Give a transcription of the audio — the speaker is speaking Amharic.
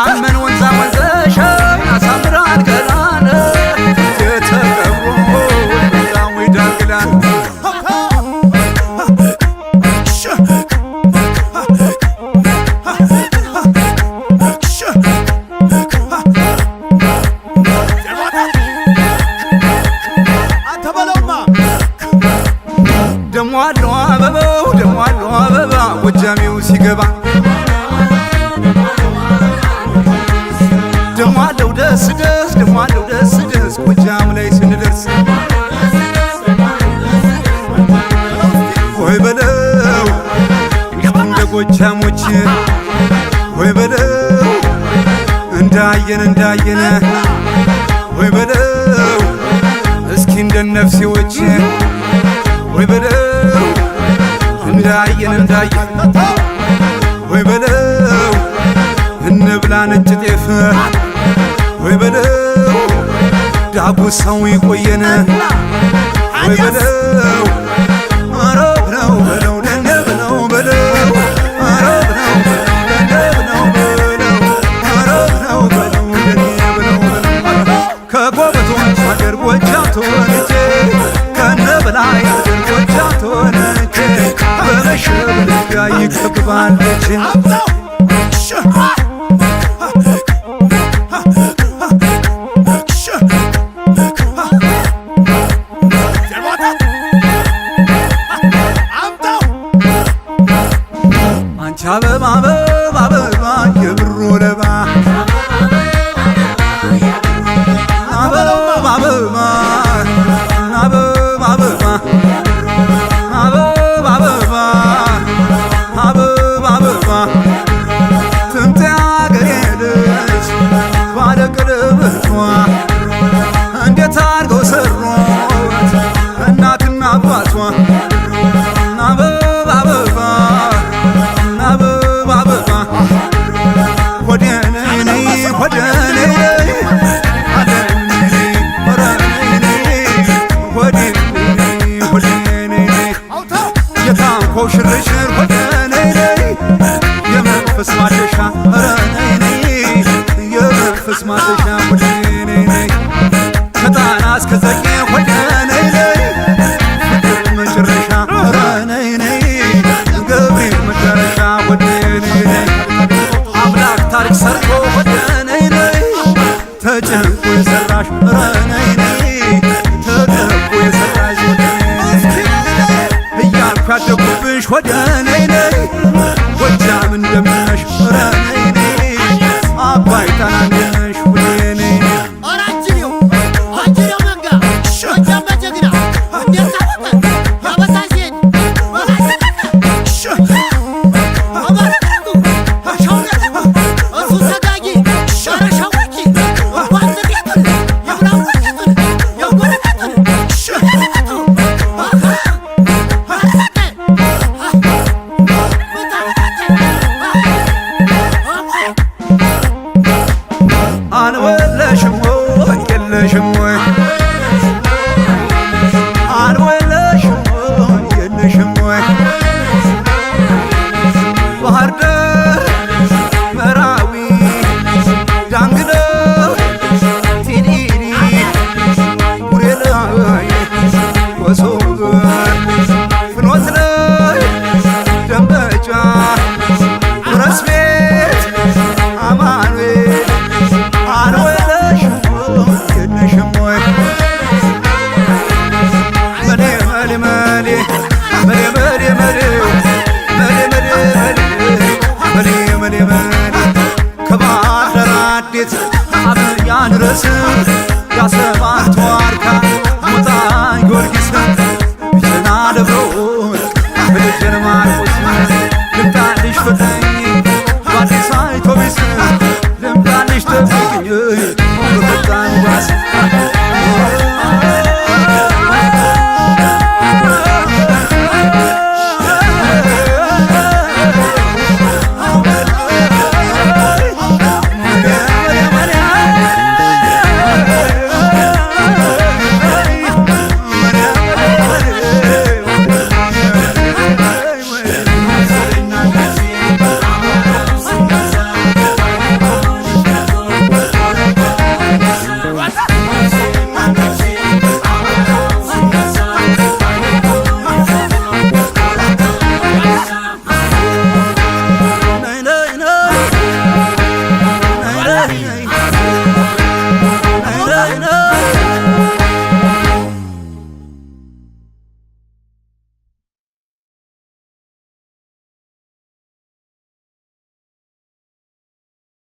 አመን ወንዛ ወንዘሻ ያሳምራል ገላነ የተቀብሮ በጣም ይዳግላል ደሞ አለው አበባው ደሞ አለው አበባ ጎጃሜው ሲገባ ደሞ አለው ደስ ደስ ደሞ አለው ደስ ደስ ጎጃም ላይ ስንደርስ ወይ በለው እንደ ጎጃሞች ወይ በለው እንዳየን ወይ በለው እስኪ እንደ ነፍሴዎች ወይ በለው እንዳየን ወይ በለው እንብላ ነጭ ጤፍ ወይ በለው ዳጉሳው ይቆየን ወይ በለው አረብ ነው በለው ደነብ ነው በለው አረብ ነው ደነብ ነው በለው አረብ ነው በለው ደነብ ነው በለው ከጎበቶች አገር ጎጃም ተወልጄ ከነበላይ አገር ጎጃም ተወልጄ በመሸ በነጋ ይከብባል ልጅ አበባ አበባ አበባ የብሩ ለባ አበባ አበባ አበባ አበባ አበባ አበባ አበባ አበባ ትምጣ አገሬ ልጅ ባለ ቀለበቷ እንዴት አድርገው ሰሯት እናትና አባቷ አበባ አበባ አበባ አበባ ወደኔ ወደኔ የታንኳው ሽርሽር ወደኔ የመንፈስ ማደሻ ረኔ የመንፈስ ማደሻ ወደኔ ከጣና እስከ ዘጌ ወደኔ ፍቅር መጨረሻ ረኔ ገብርኤል መጨረሻ ወደኔ አምላክ ታሪክ ሰርቶ ወደኔ ተጨንቆ የሰራሽ ረኔ ተጨንቆ የሰራሽ እያልኩ ያደጉብሽ ወደኔ ጎጃም እንደምነሽ ረኔ አባይ ታናነሽ ወደኔ አንወለሽም ወይ የለሽም ወይ አንወለሽም ወይ የለሽም ወይ ባህር ዳር መራዊ ዳንግላ ቲሊሊ ቡሬ ላይ ወሶበር ፍኖት ላይ ደንበጫ ራስ ቤት አማኑኤል ከባህር ዳር አዴት አብያን ረስ